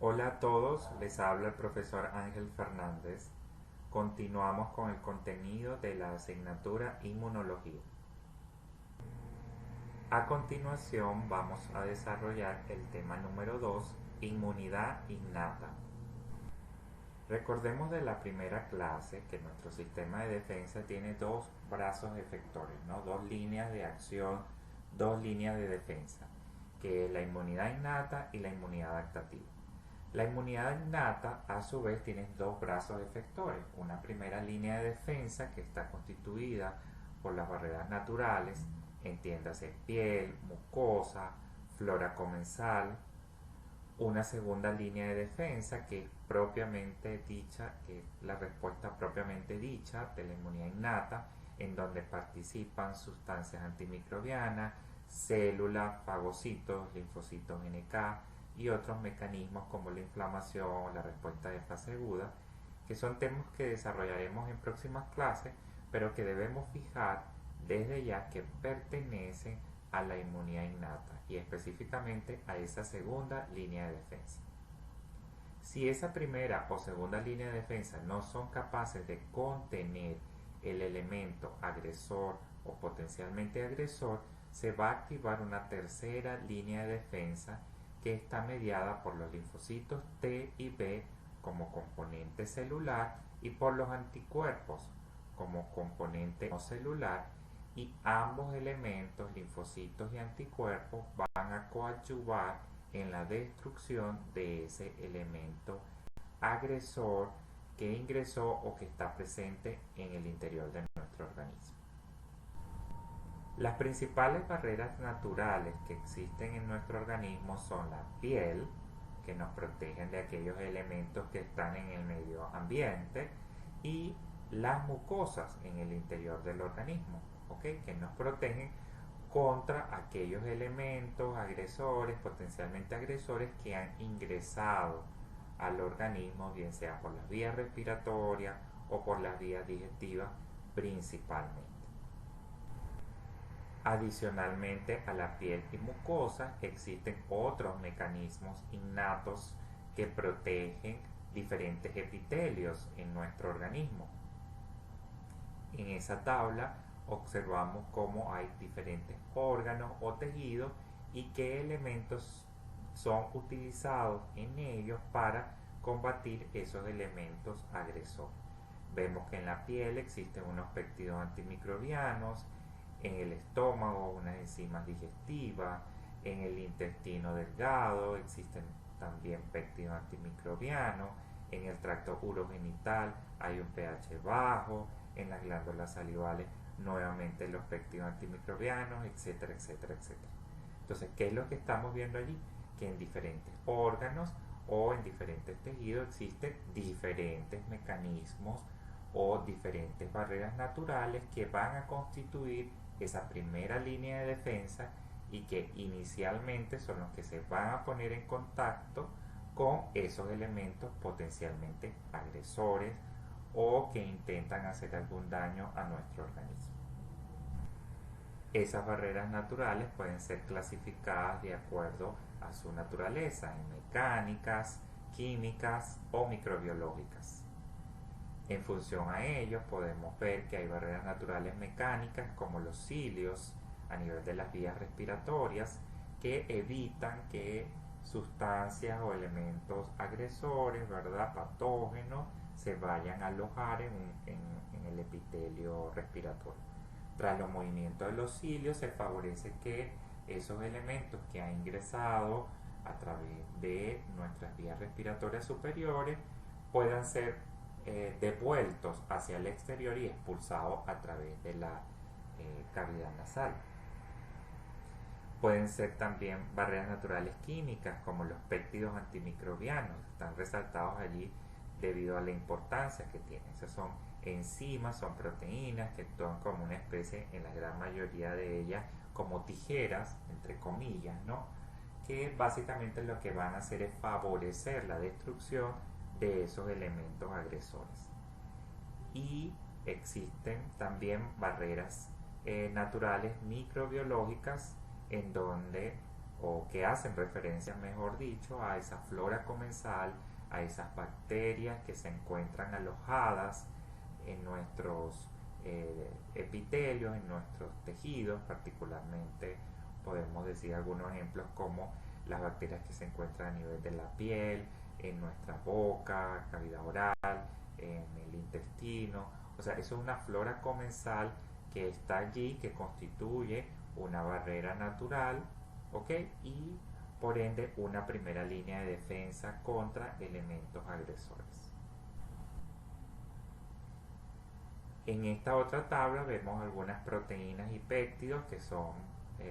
Hola a todos, les habla el profesor Ángel Fernández. Continuamos con el contenido de la asignatura Inmunología. A continuación vamos a desarrollar el tema número 2, Inmunidad innata. Recordemos de la primera clase que nuestro sistema de defensa tiene dos brazos efectores, ¿no? Dos líneas de acción, dos líneas de defensa, que es la inmunidad innata y la inmunidad adaptativa. La inmunidad innata, a su vez, tiene dos brazos efectores. Una primera línea de defensa que está constituida por las barreras naturales, entiéndase piel, mucosa, flora comensal. Una segunda línea de defensa que es propiamente dicha, que es la respuesta propiamente dicha de la inmunidad innata, en donde participan sustancias antimicrobianas, células, fagocitos, linfocitos NK, y otros mecanismos como la inflamación, la respuesta de fase aguda, que son temas que desarrollaremos en próximas clases, pero que debemos fijar desde ya que pertenecen a la inmunidad innata y específicamente a esa segunda línea de defensa. Si esa primera o segunda línea de defensa no son capaces de contener el elemento agresor o potencialmente agresor, se va a activar una tercera línea de defensa que está mediada por los linfocitos T y B como componente celular y por los anticuerpos como componente no celular, y ambos elementos, linfocitos y anticuerpos, van a coadyuvar en la destrucción de ese elemento agresor que ingresó o que está presente en el interior de nuestro organismo. Las principales barreras naturales que existen en nuestro organismo son la piel, que nos protegen de aquellos elementos que están en el medio ambiente, y las mucosas en el interior del organismo, ¿okay? Que nos protegen contra aquellos elementos agresores, potencialmente agresores, que han ingresado al organismo, bien sea por las vías respiratorias o por las vías digestivas principalmente. Adicionalmente a la piel y mucosa existen otros mecanismos innatos que protegen diferentes epitelios en nuestro organismo. En esa tabla observamos cómo hay diferentes órganos o tejidos y qué elementos son utilizados en ellos para combatir esos elementos agresores. Vemos que en la piel existen unos péptidos antimicrobianos, en el estómago unas enzimas digestivas, en el intestino delgado existen también péptidos antimicrobianos, en el tracto urogenital hay un pH bajo, en las glándulas salivales nuevamente los péptidos antimicrobianos, etcétera, etcétera, etcétera. Entonces, ¿qué es lo que estamos viendo allí? Que en diferentes órganos o en diferentes tejidos existen diferentes mecanismos o diferentes barreras naturales que van a constituir esa primera línea de defensa y que inicialmente son los que se van a poner en contacto con esos elementos potencialmente agresores o que intentan hacer algún daño a nuestro organismo. Esas barreras naturales pueden ser clasificadas de acuerdo a su naturaleza, en mecánicas, químicas o microbiológicas. En función a ellos podemos ver que hay barreras naturales mecánicas como los cilios a nivel de las vías respiratorias que evitan que sustancias o elementos agresores, ¿verdad?, patógenos, se vayan a alojar en el epitelio respiratorio. Tras los movimientos de los cilios se favorece que esos elementos que han ingresado a través de nuestras vías respiratorias superiores puedan ser devueltos hacia el exterior y expulsados a través de la cavidad nasal. Pueden ser también barreras naturales químicas como los péptidos antimicrobianos, están resaltados allí debido a la importancia que tienen. Esas son enzimas, son proteínas que actúan como una especie, en la gran mayoría de ellas, como tijeras, entre comillas, ¿no?, que básicamente lo que van a hacer es favorecer la destrucción de esos elementos agresores. Y existen también barreras naturales microbiológicas en donde o que hacen referencia, mejor dicho, a esa flora comensal, a esas bacterias que se encuentran alojadas en nuestros epitelios, en nuestros tejidos. Particularmente podemos decir algunos ejemplos como las bacterias que se encuentran a nivel de la piel, en nuestra boca, cavidad oral, en el intestino. O sea, eso es una flora comensal que está allí, que constituye una barrera natural, ¿ok? Y por ende una primera línea de defensa contra elementos agresores. En esta otra tabla vemos algunas proteínas y péptidos que son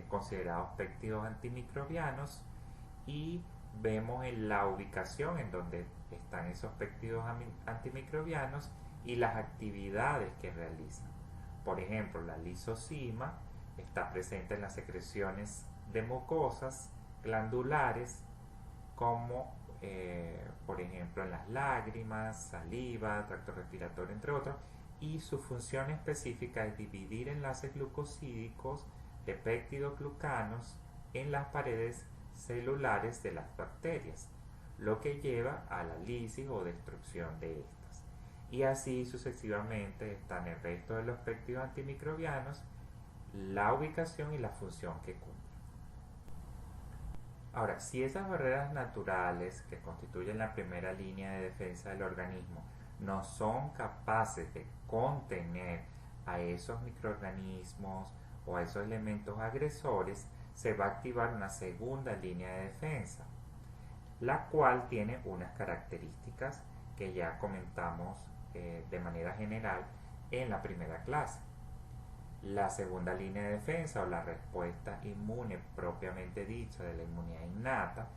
considerados péptidos antimicrobianos, y vemos en la ubicación en donde están esos péptidos antimicrobianos y las actividades que realizan. Por ejemplo, la lisozima está presente en las secreciones de mucosas glandulares, como por ejemplo en las lágrimas, saliva, tracto respiratorio, entre otros, y su función específica es dividir enlaces glucosídicos de péptidoglucanos en las paredes celulares de las bacterias, lo que lleva a la lisis o destrucción de estas. Y así sucesivamente están el resto de los péptidos antimicrobianos, la ubicación y la función que cumplen. Ahora, si esas barreras naturales que constituyen la primera línea de defensa del organismo no son capaces de contener a esos microorganismos o a esos elementos agresores, se va a activar una segunda línea de defensa, la cual tiene unas características que ya comentamos de manera general en la primera clase. La segunda línea de defensa, o la respuesta inmune propiamente dicha de la inmunidad innata,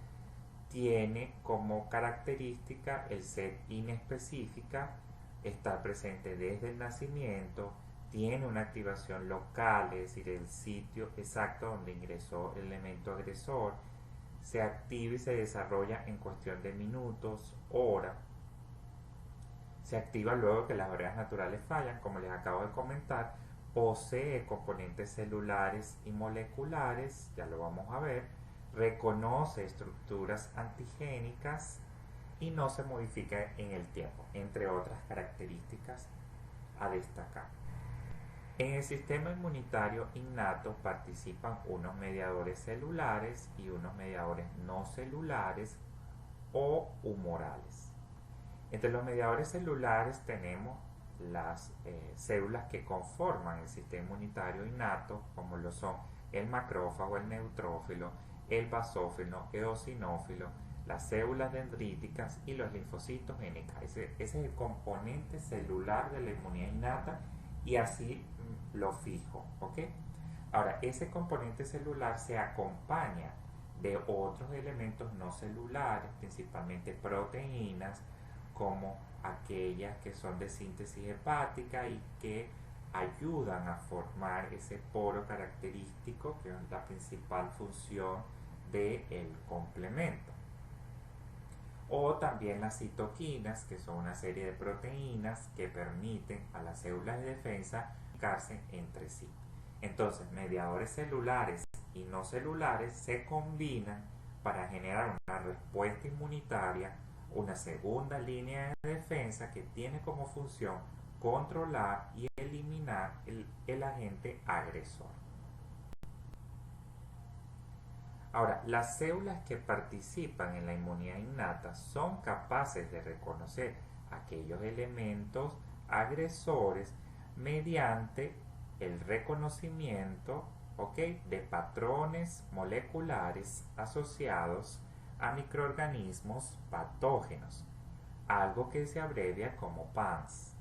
tiene como característica el ser inespecífica, estar presente desde el nacimiento, tiene una activación local, es decir, el sitio exacto donde ingresó el elemento agresor, se activa y se desarrolla en cuestión de minutos, horas. Se activa luego que las barreras naturales fallan, como les acabo de comentar, posee componentes celulares y moleculares, ya lo vamos a ver, reconoce estructuras antigénicas y no se modifica en el tiempo, entre otras características a destacar. En el sistema inmunitario innato participan unos mediadores celulares y unos mediadores no celulares o humorales. Entre los mediadores celulares tenemos las células que conforman el sistema inmunitario innato, como lo son el macrófago, el neutrófilo, el basófilo, eosinófilo, las células dendríticas y los linfocitos NK. Ese es el componente celular de la inmunidad innata, y así lo fijo, ¿ok? Ahora, ese componente celular se acompaña de otros elementos no celulares, principalmente proteínas, como aquellas que son de síntesis hepática y que ayudan a formar ese poro característico, que es la principal función del complemento. O también las citoquinas, que son una serie de proteínas que permiten a las células de defensa comunicarse entre sí. Entonces, mediadores celulares y no celulares se combinan para generar una respuesta inmunitaria, una segunda línea de defensa que tiene como función controlar y eliminar el agente agresor. Ahora, las células que participan en la inmunidad innata son capaces de reconocer aquellos elementos agresores mediante el reconocimiento, de patrones moleculares asociados a microorganismos patógenos, algo que se abrevia como PANS,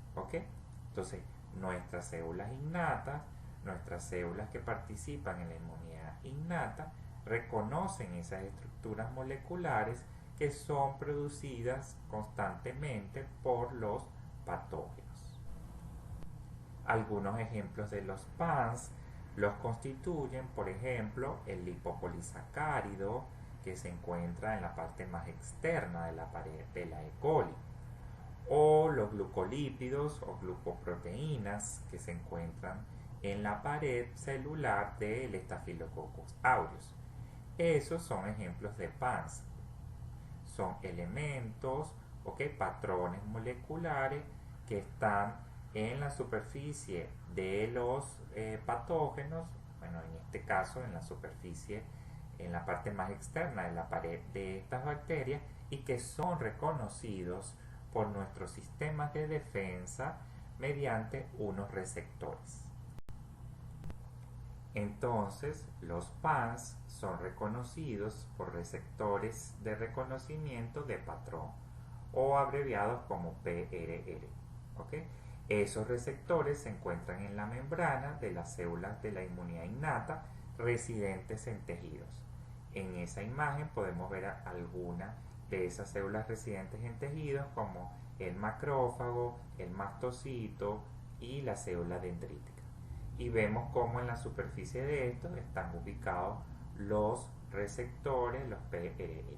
Entonces, nuestras células innatas, nuestras células que participan en la inmunidad innata, reconocen esas estructuras moleculares que son producidas constantemente por los patógenos. Algunos ejemplos de los PANS los constituyen, por ejemplo, el lipopolisacárido, que se encuentra en la parte más externa de la pared de la E. coli, o los glucolípidos o glucoproteínas, que se encuentran en la pared celular del Staphylococcus aureus. Esos son ejemplos de PANS. Son elementos, patrones moleculares que están en la superficie de los patógenos, bueno, en este caso en la superficie, en la parte más externa de la pared de estas bacterias, y que son reconocidos por nuestros sistemas de defensa mediante unos receptores. Entonces, los PANS son reconocidos por receptores de reconocimiento de patrón, o abreviados como PRR. ¿Okay? Esos receptores se encuentran en la membrana de las células de la inmunidad innata residentes en tejidos. En esa imagen podemos ver algunas de esas células residentes en tejidos, como el macrófago, el mastocito y la célula dendrítica. Y vemos cómo en la superficie de estos están ubicados los receptores, los PRR.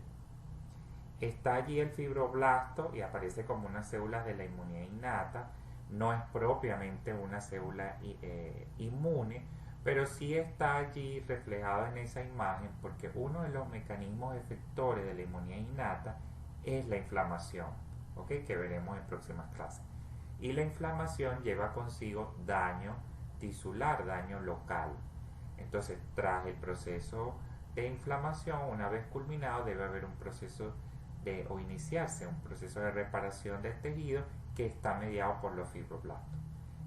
Está allí el fibroblasto y aparece como una célula de la inmunidad innata. No es propiamente una célula inmune, pero sí está allí reflejado en esa imagen porque uno de los mecanismos efectores de la inmunidad innata es la inflamación, que veremos en próximas clases. Y la inflamación lleva consigo daño tisular, daño local. Entonces, tras el proceso de inflamación, una vez culminado, debe haber un proceso o iniciarse un proceso de reparación del tejido que está mediado por los fibroblastos.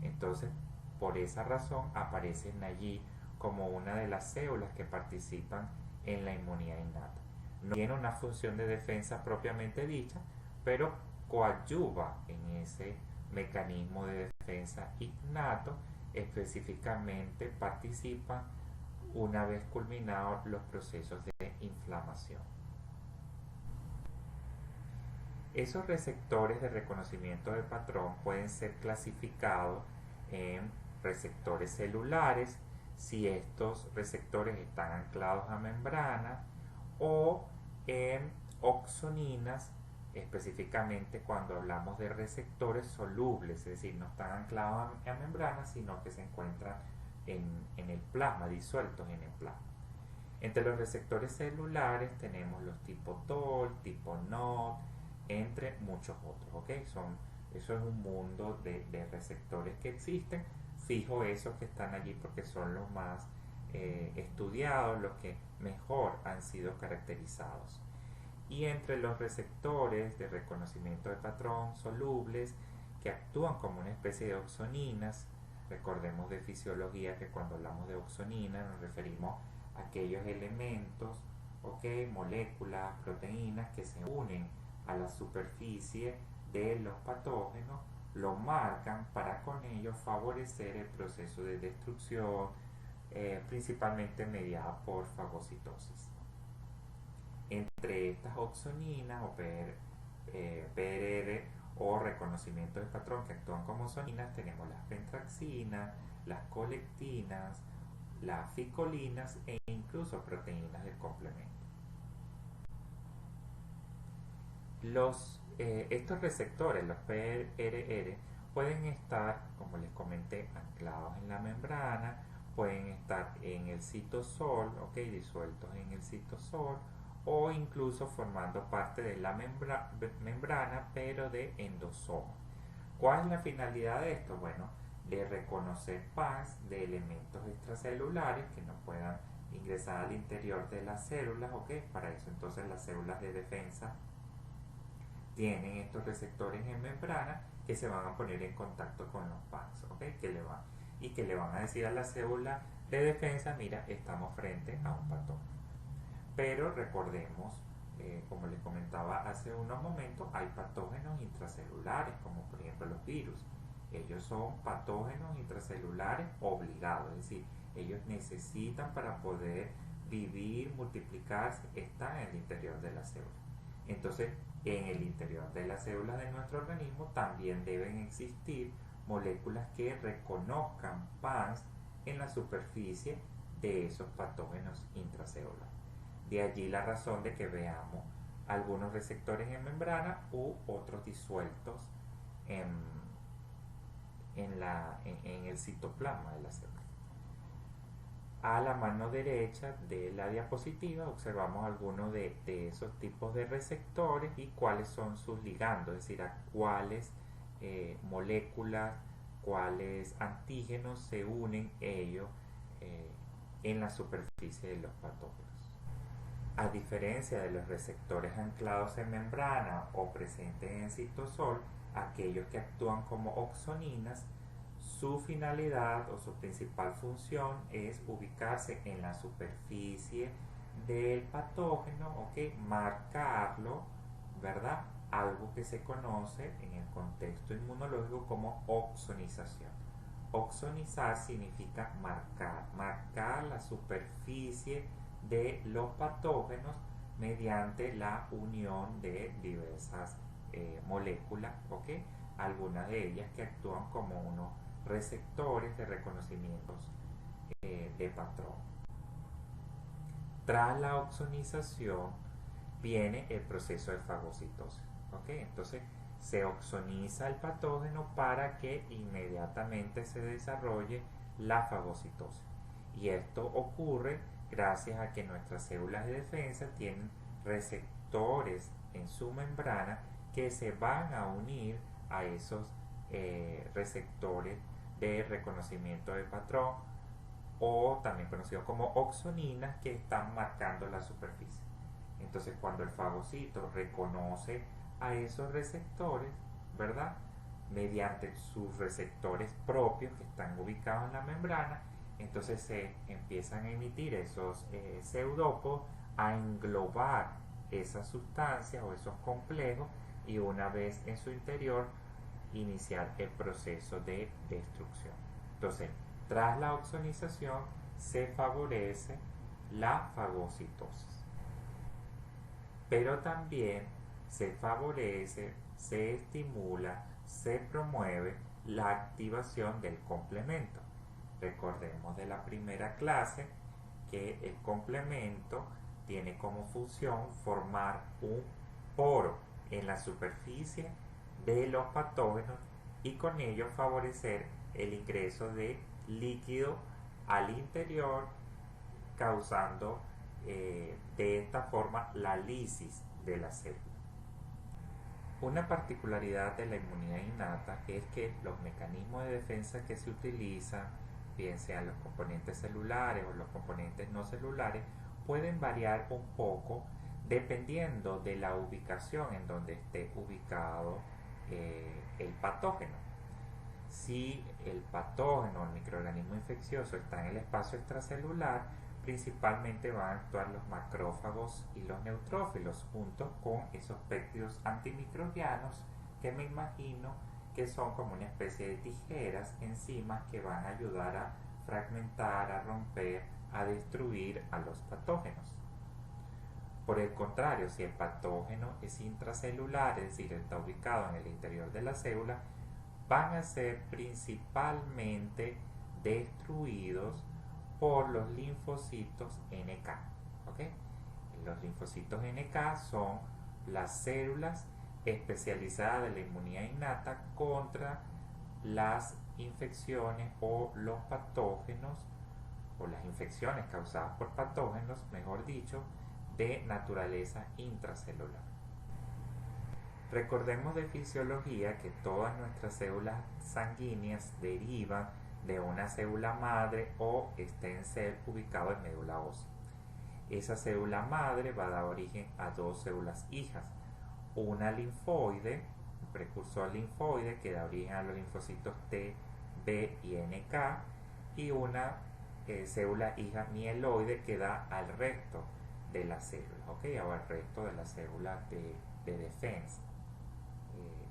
Entonces, por esa razón aparecen allí como una de las células que participan en la inmunidad innata. No tiene una función de defensa propiamente dicha, pero coadyuva en ese mecanismo de defensa innato. Específicamente participan una vez culminados los procesos de inflamación. Esos receptores de reconocimiento de patrón pueden ser clasificados en receptores celulares, si estos receptores están anclados a membrana, o en oxoninas, específicamente cuando hablamos de receptores solubles, es decir, no están anclados a membrana, sino que se encuentran en el plasma, disueltos en el plasma. Entre los receptores celulares tenemos los tipo TOL, tipo NOD, entre muchos otros. Eso es un mundo de receptores que existen. Fijo esos que están allí porque son los más estudiados, los que mejor han sido caracterizados. Y entre los receptores de reconocimiento de patrón solubles, que actúan como una especie de oxoninas, recordemos de fisiología que cuando hablamos de oxoninas nos referimos a aquellos elementos, moléculas, proteínas que se unen a la superficie de los patógenos, lo marcan para con ello favorecer el proceso de destrucción, principalmente mediada por fagocitosis. Entre estas oxoninas o PRR o reconocimiento de patrón que actúan como oxoninas tenemos las pentraxinas, las colectinas, las ficolinas e incluso proteínas del complemento. Estos receptores, los PRR, pueden estar, como les comenté, anclados en la membrana, pueden estar en el citosol, disueltos en el citosol, o incluso formando parte de la membrana, pero de endosoma. ¿Cuál es la finalidad de esto? Bueno, de reconocer PANS de elementos extracelulares que no puedan ingresar al interior de las células, para eso entonces las células de defensa tienen estos receptores en membrana que se van a poner en contacto con los PANS, que le van a decir a la célula de defensa, mira, estamos frente a un patógeno. Pero recordemos, como les comentaba hace unos momentos, hay patógenos intracelulares, como por ejemplo los virus. Ellos son patógenos intracelulares obligados, es decir, ellos necesitan para poder vivir, multiplicarse, están en el interior de la célula. Entonces, en el interior de las células de nuestro organismo también deben existir moléculas que reconozcan PANS en la superficie de esos patógenos intracelulares. De allí la razón de que veamos algunos receptores en membrana u otros disueltos en el citoplasma de la célula. A la mano derecha de la diapositiva observamos algunos de esos tipos de receptores y cuáles son sus ligandos, es decir, a cuáles moléculas, cuáles antígenos se unen ellos eh, en la superficie de los patógenos. A diferencia de los receptores anclados en membrana o presentes en el citosol, aquellos que actúan como oxoninas, su finalidad o su principal función es ubicarse en la superficie del patógeno, ¿ok? Marcarlo, ¿verdad? Algo que se conoce en el contexto inmunológico como oxonización. Oxonizar significa marcar la superficie de los patógenos mediante la unión de diversas moléculas, ¿ok? Algunas de ellas que actúan como unos receptores de reconocimientos de patrón. Tras la oxonización viene el proceso de fagocitosis, ¿ok? Entonces se oxoniza el patógeno para que inmediatamente se desarrolle la fagocitosis. Y esto ocurre gracias a que nuestras células de defensa tienen receptores en su membrana que se van a unir a esos receptores de reconocimiento de patrón, o también conocidos como oxoninas, que están marcando la superficie. Entonces, cuando el fagocito reconoce a esos receptores, ¿verdad? Mediante sus receptores propios que están ubicados en la membrana, entonces se empiezan a emitir esos pseudópodos a englobar esas sustancias o esos complejos, y una vez en su interior iniciar el proceso de destrucción. Entonces, tras la oxonización se favorece la fagocitosis, pero también se favorece, se estimula, se promueve la activación del complemento. Recordemos de la primera clase que el complemento tiene como función formar un poro en la superficie de los patógenos y con ello favorecer el ingreso de líquido al interior, causando de esta forma la lisis de la célula. Una particularidad de la inmunidad innata es que los mecanismos de defensa que se utilizan, bien sean los componentes celulares o los componentes no celulares, pueden variar un poco dependiendo de la ubicación en donde esté ubicado el patógeno. Si el patógeno o el microorganismo infeccioso está en el espacio extracelular, principalmente van a actuar los macrófagos y los neutrófilos, junto con esos péptidos antimicrobianos que me imagino que son como una especie de tijeras, enzimas que van a ayudar a fragmentar, a romper, a destruir a los patógenos. Por el contrario, si el patógeno es intracelular, es decir, está ubicado en el interior de la célula, van a ser principalmente destruidos por los linfocitos NK. ¿Okay? Los linfocitos NK son las células especializadas de la inmunidad innata contra las infecciones o los patógenos, o las infecciones causadas por patógenos, mejor dicho, de naturaleza intracelular. Recordemos de fisiología que todas nuestras células sanguíneas derivan de una célula madre o stem cell ubicado en médula ósea. Esa célula madre va a dar origen a dos células hijas, una linfoide, un precursor linfoide que da origen a los linfocitos T, B y NK, y una célula hija mieloide que da al resto de las células, ¿okay? O al resto de las células de defensa,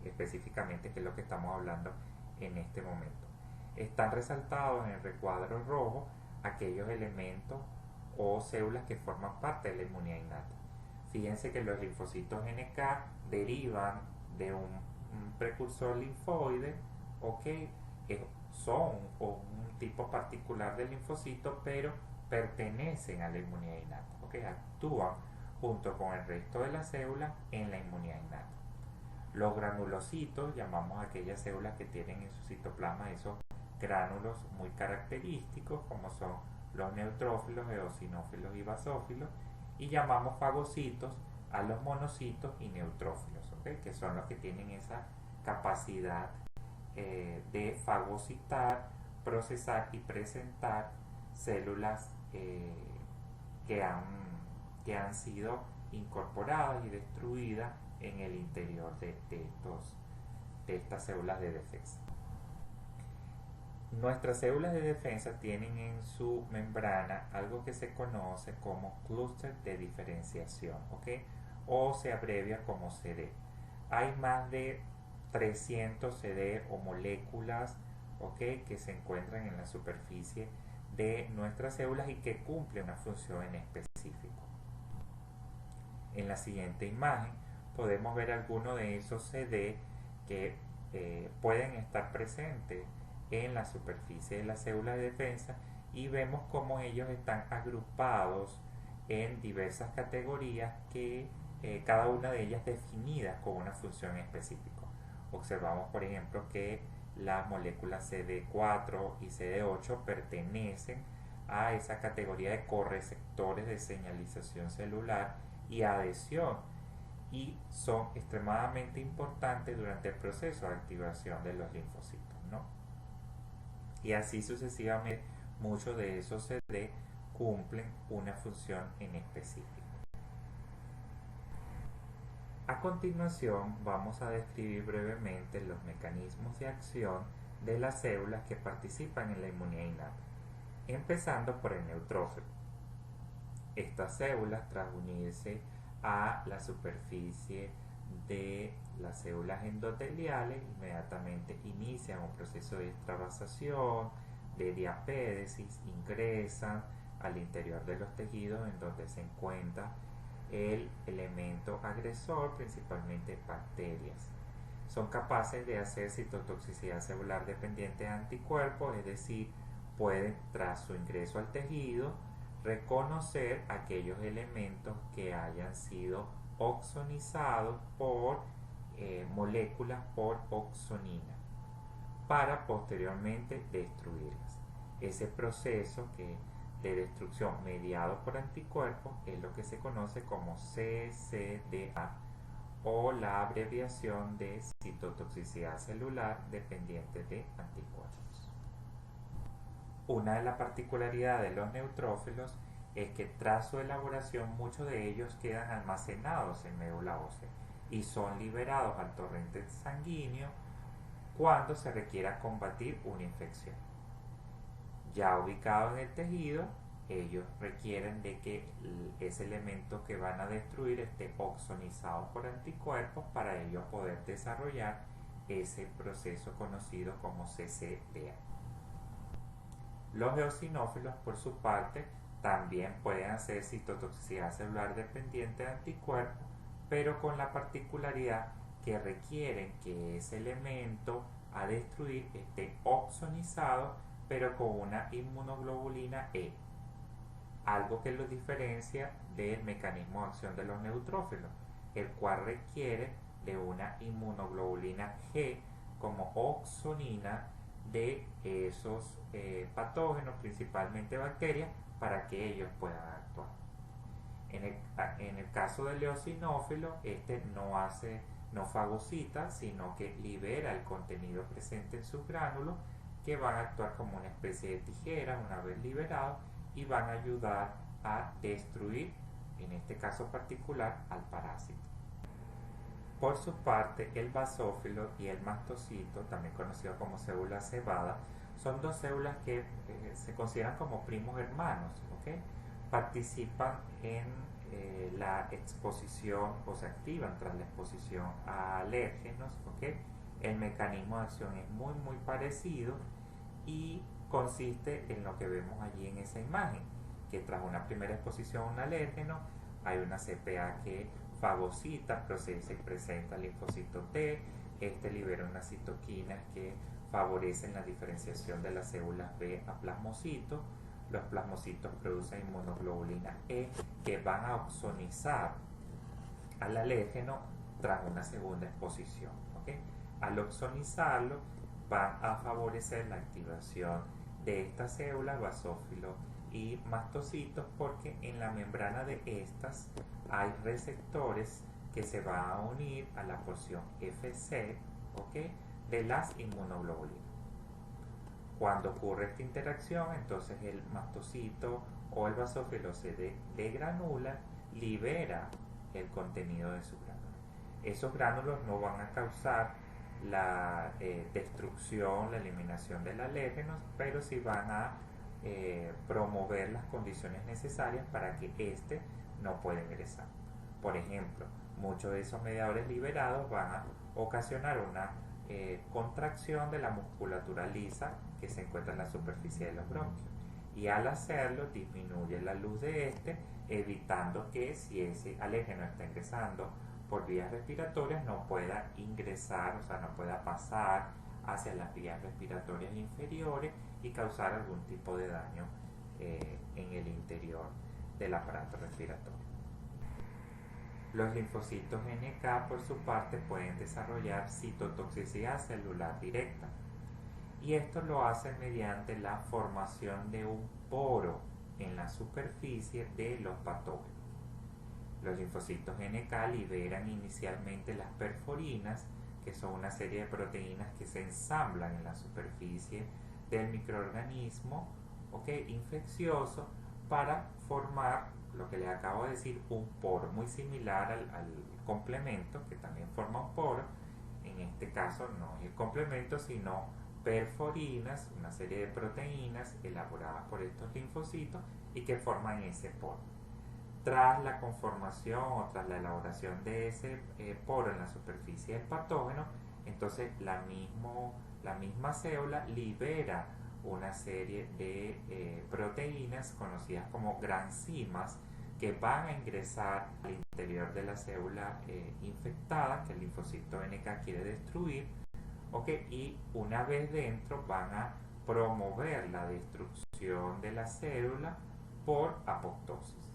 específicamente, que es lo que estamos hablando en este momento. Están resaltados en el recuadro rojo aquellos elementos o células que forman parte de la inmunidad innata. Fíjense que los linfocitos NK derivan de un precursor linfoide, ¿okay? Son un tipo particular de linfocito, pero pertenecen a la inmunidad innata, ¿okay? Actúan junto con el resto de las células en la inmunidad innata. Los granulocitos, llamamos a aquellas células que tienen en su citoplasma esos gránulos muy característicos, como son los neutrófilos, eosinófilos y basófilos, y llamamos fagocitos a los monocitos y neutrófilos, ¿okay? Que son los que tienen esa capacidad de fagocitar, procesar y presentar células que han sido incorporadas y destruidas en el interior de estas células de defensa. Nuestras células de defensa tienen en su membrana algo que se conoce como clúster de diferenciación, ¿okay? O se abrevia como CD. Hay más de 300 CD o moléculas, ¿okay? Que se encuentran en la superficie de nuestras células y que cumplen una función en específico. En la siguiente imagen podemos ver algunos de esos CD que pueden estar presentes en la superficie de la célula de defensa, y vemos cómo ellos están agrupados en diversas categorías que cada una de ellas definida con una función específica. Observamos, por ejemplo, que las moléculas CD4 y CD8 pertenecen a esa categoría de correceptores de señalización celular y adhesión, y son extremadamente importantes durante el proceso de activación de los linfocitos, ¿no? Y así sucesivamente, muchos de esos CD cumplen una función en específico. A continuación vamos a describir brevemente los mecanismos de acción de las células que participan en la inmunidad innata, empezando por el neutrófilo. Estas células, tras unirse a la superficie de las células endoteliales, inmediatamente inician un proceso de extravasación, de diapédesis, ingresan al interior de los tejidos en donde se encuentra el elemento agresor, principalmente bacterias. Son capaces de hacer citotoxicidad celular dependiente de anticuerpos, es decir, pueden, tras su ingreso al tejido, reconocer aquellos elementos que hayan sido oxonizados por moléculas por oxonina para posteriormente destruirlas. Ese proceso de destrucción mediado por anticuerpos es lo que se conoce como CCDA, o la abreviación de citotoxicidad celular dependiente de anticuerpos. Una de las particularidades de los neutrófilos es que tras su elaboración muchos de ellos quedan almacenados en médula ósea y son liberados al torrente sanguíneo cuando se requiera combatir una infección. Ya ubicados en el tejido, ellos requieren de que ese elemento que van a destruir esté oxonizado por anticuerpos para ellos poder desarrollar ese proceso conocido como CCDA. Los eosinófilos, por su parte, también pueden hacer citotoxicidad celular dependiente de anticuerpos, pero con la particularidad que requieren que ese elemento a destruir esté oxonizado, pero con una inmunoglobulina E, algo que los diferencia del mecanismo de acción de los neutrófilos, el cual requiere de una inmunoglobulina G como oxonina de esos patógenos, principalmente bacterias, para que ellos puedan actuar. En el caso del eosinófilo, este no fagocita, sino que libera el contenido presente en sus gránulos, que van a actuar como una especie de tijeras una vez liberados y van a ayudar a destruir, en este caso particular, al parásito. Por su parte, el basófilo y el mastocito, también conocido como célula cebada, son dos células que se consideran como primos hermanos, ¿okay? Participan en la exposición, o se activan tras la exposición a alérgenos, ¿okay? El mecanismo de acción es muy parecido y consiste en lo que vemos allí en esa imagen, que tras una primera exposición a un alérgeno hay una CPA que fagocita, procesa y presenta linfocito T. Este libera unas citoquinas que favorecen la diferenciación de las células B a plasmocitos. Los plasmocitos producen inmunoglobulina E que van a oxonizar al alérgeno tras una segunda exposición, ¿okay? Al oxonizarlo van a favorecer la activación de estas células basófilo y mastocitos, porque en la membrana de estas hay receptores que se van a unir a la porción Fc, ¿ok?, de las inmunoglobulinas. Cuando ocurre esta interacción, entonces el mastocito o el basófilo se degranula, libera el contenido de sus gránulos. Esos gránulos no van a causar la destrucción, la eliminación del alérgeno, pero sí van a promover las condiciones necesarias para que éste no pueda ingresar. Por ejemplo, muchos de esos mediadores liberados van a ocasionar una contracción de la musculatura lisa que se encuentra en la superficie de los bronquios, y al hacerlo disminuye la luz de este, evitando que, si ese alérgeno está ingresando por vías respiratorias, no pueda ingresar, o sea, no pueda pasar hacia las vías respiratorias inferiores y causar algún tipo de daño en el interior del aparato respiratorio. Los linfocitos NK, por su parte, pueden desarrollar citotoxicidad celular directa, y esto lo hacen mediante la formación de un poro en la superficie de los patógenos. Los linfocitos NK liberan inicialmente las perforinas, que son una serie de proteínas que se ensamblan en la superficie del microorganismo, infeccioso, para formar lo que les acabo de decir, un poro, muy similar al complemento, que también forma un poro. En este caso no es el complemento, sino perforinas, una serie de proteínas elaboradas por estos linfocitos y que forman ese poro. Tras la conformación o tras la elaboración de ese poro en la superficie del patógeno, entonces la misma célula libera una serie de proteínas conocidas como granzimas, que van a ingresar al interior de la célula infectada que el linfocito NK quiere destruir, y una vez dentro van a promover la destrucción de la célula por apoptosis.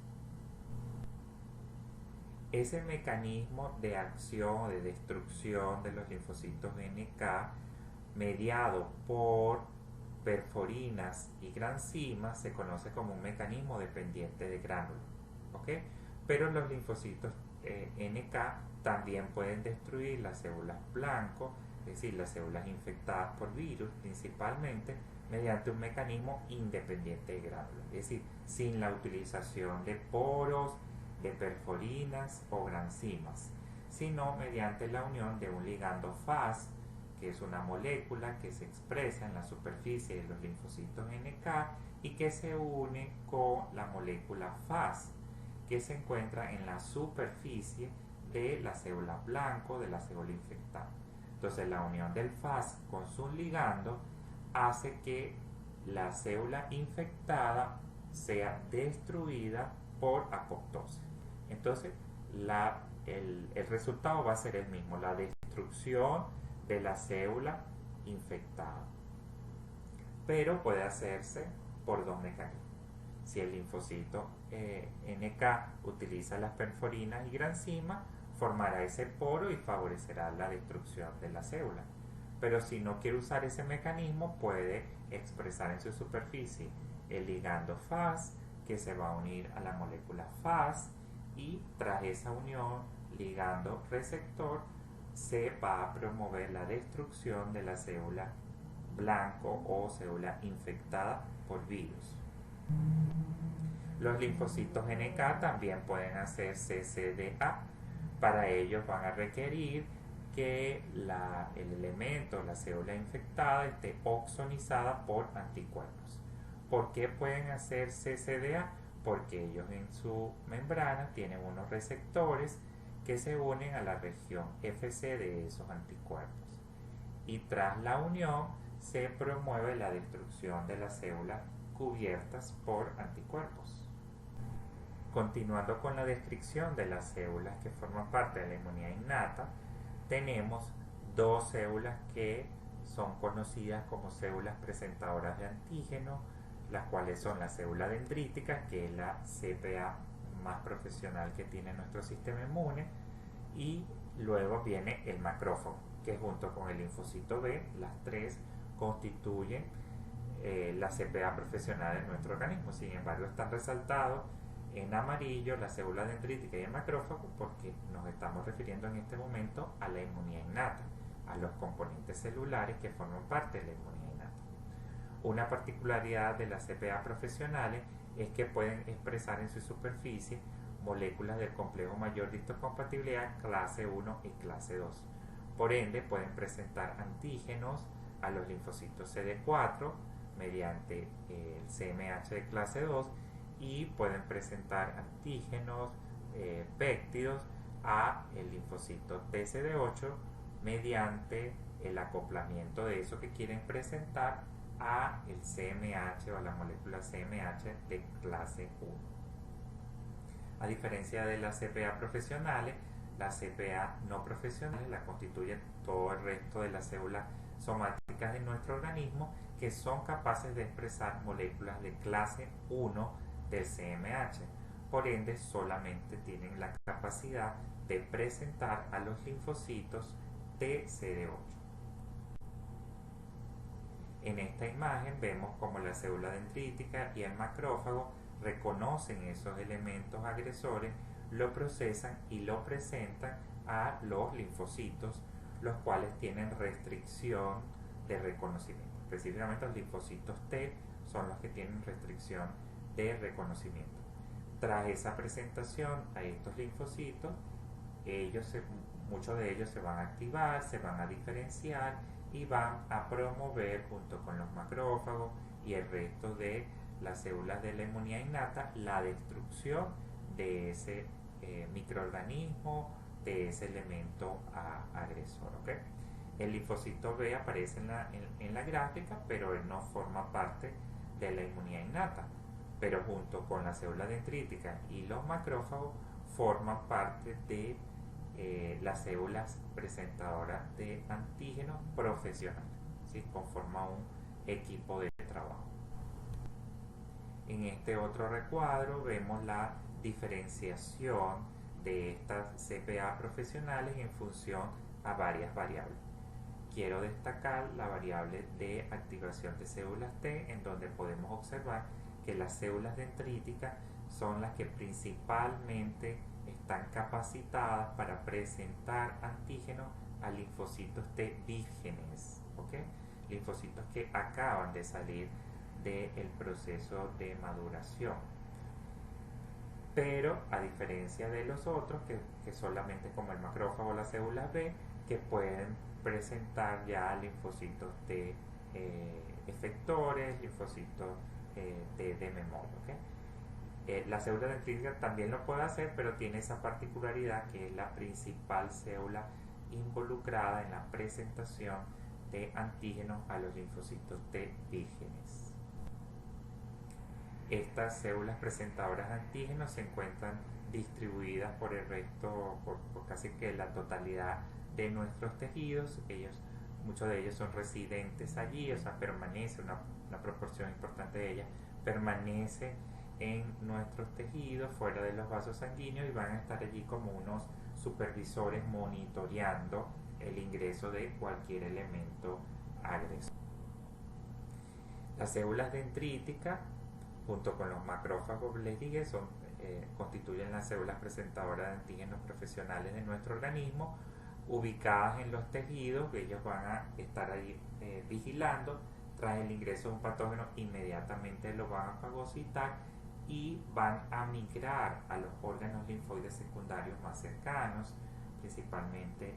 Ese mecanismo de acción, de destrucción de los linfocitos NK, mediado por perforinas y granzimas, se conoce como un mecanismo dependiente de gránulos, pero los linfocitos NK también pueden destruir las células blanco, es decir, las células infectadas por virus principalmente, mediante un mecanismo independiente de gránulos, es decir, sin la utilización de poros, de perforinas o granzimas, sino mediante la unión de un ligando Fas, que es una molécula que se expresa en la superficie de los linfocitos NK y que se une con la molécula Fas, que se encuentra en la superficie de la célula blanco de la célula infectada. Entonces, la unión del Fas con su ligando hace que la célula infectada sea destruida por apoptosis. Entonces, el resultado va a ser el mismo, la destrucción de la célula infectada, pero puede hacerse por dos mecanismos. Si el linfocito NK utiliza las perforinas y granzimas, formará ese poro y favorecerá la destrucción de la célula. Pero si no quiere usar ese mecanismo, puede expresar en su superficie el ligando Fas, que se va a unir a la molécula Fas, y tras esa unión ligando receptor se va a promover la destrucción de la célula blanco o célula infectada por virus. Los linfocitos NK también pueden hacer CCDA. Para ello van a requerir que el elemento, la célula infectada, esté oxonizada por anticuerpos. ¿Por qué pueden hacer CCDA? Porque ellos en su membrana tienen unos receptores que se unen a la región Fc de esos anticuerpos, y tras la unión se promueve la destrucción de las células cubiertas por anticuerpos. Continuando con la descripción de las células que forman parte de la inmunidad innata, tenemos dos células que son conocidas como células presentadoras de antígeno, las cuales son la célula dendrítica, que es la CPA más profesional que tiene nuestro sistema inmune, y luego viene el macrófago, que junto con el linfocito B, las tres constituyen las CPA profesionales en nuestro organismo. Sin embargo, están resaltados en amarillo la célula dendrítica y el macrófago porque nos estamos refiriendo en este momento a la inmunidad innata, a los componentes celulares que forman parte de la inmunidad innata. Una particularidad de las CPA profesionales es que pueden expresar en su superficie moléculas del complejo mayor de histocompatibilidad clase 1 y clase 2. Por ende, pueden presentar antígenos a los linfocitos CD4 mediante el CMH de clase 2 y pueden presentar antígenos péptidos a el linfocito TCD8 mediante el acoplamiento de eso que quieren presentar a el CMH o a la molécula CMH de clase 1. A diferencia de las CPA profesionales, las CPA no profesionales la constituyen todo el resto de las células somáticas de nuestro organismo que son capaces de expresar moléculas de clase 1 del CMH. Por ende, solamente tienen la capacidad de presentar a los linfocitos TCD8. En esta imagen vemos como la célula dendrítica y el macrófago reconocen esos elementos agresores, lo procesan y lo presentan a los linfocitos, los cuales tienen restricción de reconocimiento. Específicamente los linfocitos T son los que tienen restricción de reconocimiento. Tras esa presentación a estos linfocitos, muchos de ellos se van a activar, se van a diferenciar y van a promover junto con los macrófagos y el resto de las células de la inmunidad innata la destrucción de ese microorganismo, de ese elemento agresor. ¿Okay? El linfocito B aparece en la gráfica, pero él no forma parte de la inmunidad innata, pero junto con la célula dendrítica y los macrófagos forman parte de las células presentadoras de antígenos profesionales, ¿sí? Conforma un equipo de trabajo. En este otro recuadro vemos la diferenciación de estas CPA profesionales en función a varias variables. Quiero destacar la variable de activación de células T, en donde podemos observar que las células dendríticas son las que principalmente están capacitadas para presentar antígenos a linfocitos T vírgenes, ¿okay? Linfocitos que acaban de salir del proceso de maduración. Pero a diferencia de los otros, que solamente como el macrófago o las células B, que pueden presentar ya linfocitos T efectores, linfocitos T de memoria. ¿Okay? La célula dendrítica también lo puede hacer, pero tiene esa particularidad que es la principal célula involucrada en la presentación de antígenos a los linfocitos T vírgenes. Estas células presentadoras de antígenos se encuentran distribuidas por el resto, por casi que la totalidad de nuestros tejidos. Muchos de ellos son residentes allí, o sea, permanece una proporción importante de ellas, permanece en nuestros tejidos, fuera de los vasos sanguíneos, y van a estar allí como unos supervisores monitoreando el ingreso de cualquier elemento agresor. Las células dendríticas, junto con los macrófagos, les dije, constituyen las células presentadoras de antígenos profesionales de nuestro organismo, ubicadas en los tejidos. Ellos van a estar ahí vigilando. Tras el ingreso de un patógeno, inmediatamente lo van a fagocitar y van a migrar a los órganos linfoides secundarios más cercanos, principalmente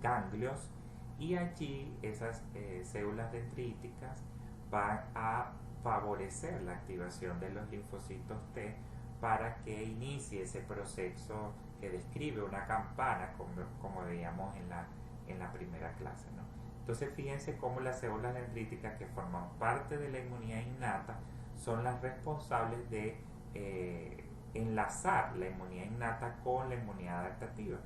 ganglios, y allí esas células dendríticas van a favorecer la activación de los linfocitos T para que inicie ese proceso que describe una campana, como veíamos en la primera clase, ¿no? Entonces fíjense cómo las células dendríticas, que forman parte de la inmunidad innata, son las responsables de enlazar la inmunidad innata con la inmunidad adaptativa,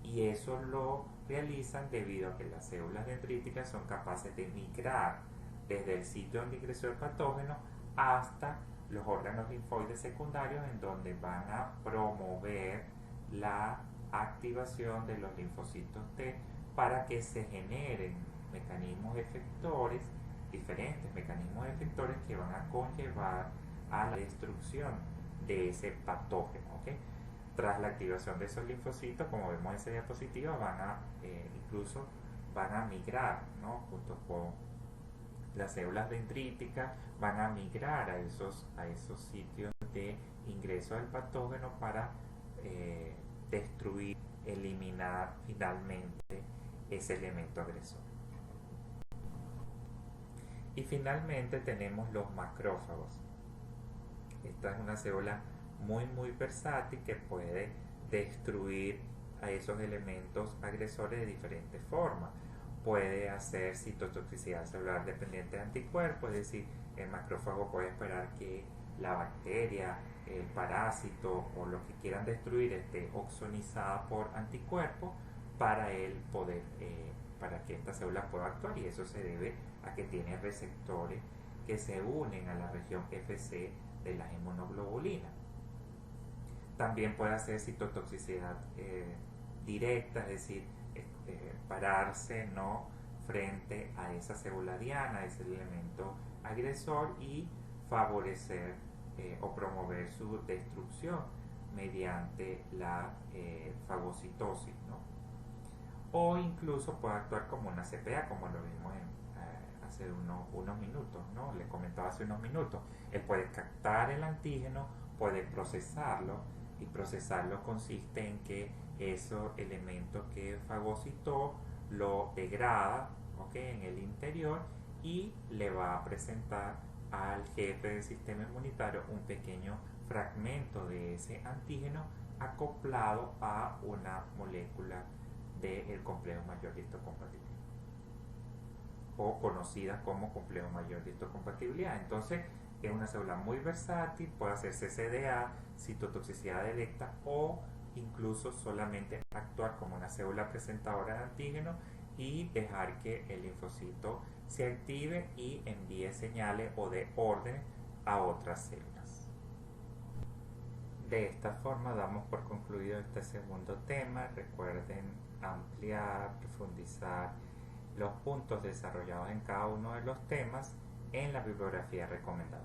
y eso lo realizan debido a que las células dendríticas son capaces de migrar desde el sitio donde ingresó el patógeno hasta los órganos linfoides secundarios, en donde van a promover la activación de los linfocitos T para que se generen mecanismos efectores diferentes mecanismos efectores que van a conllevar a la destrucción de ese patógeno. ¿Okay? Tras la activación de esos linfocitos, como vemos en esa diapositiva, incluso van a migrar, ¿no? Junto con las células dendríticas, van a migrar a esos sitios de ingreso del patógeno para destruir, eliminar finalmente ese elemento agresor. Y finalmente tenemos los macrófagos. Esta es una célula muy versátil que puede destruir a esos elementos agresores de diferentes formas. Puede hacer citotoxicidad celular dependiente de anticuerpos, es decir, el macrófago puede esperar que la bacteria, el parásito o lo que quieran destruir esté oxonizada por anticuerpos para para que esta célula pueda actuar, y eso se debe a que tiene receptores que se unen a la región FC de las inmunoglobulinas. También puede hacer citotoxicidad directa, es decir, pararse, ¿no?, frente a esa célula diana, a ese elemento agresor, y favorecer o promover su destrucción mediante la fagocitosis, ¿no? O incluso puede actuar como una CPA, como lo vimos hace unos minutos, ¿no? Les comentaba hace unos minutos. Él puede captar el antígeno, puede procesarlo, y procesarlo consiste en que esos elementos que fagocitó lo degrada, ¿okay?, en el interior, y le va a presentar al jefe del sistema inmunitario un pequeño fragmento de ese antígeno acoplado a una molécula del complejo mayor de histocompatibilidad, o conocida como complejo mayor de histocompatibilidad. Entonces es una célula muy versátil, puede hacer CCDA, citotoxicidad directa, o incluso solamente actuar como una célula presentadora de antígeno y dejar que el linfocito se active y envíe señales o de orden a otras células. De esta forma damos por concluido este segundo tema. Recuerden ampliar, profundizar los puntos desarrollados en cada uno de los temas en la bibliografía recomendada.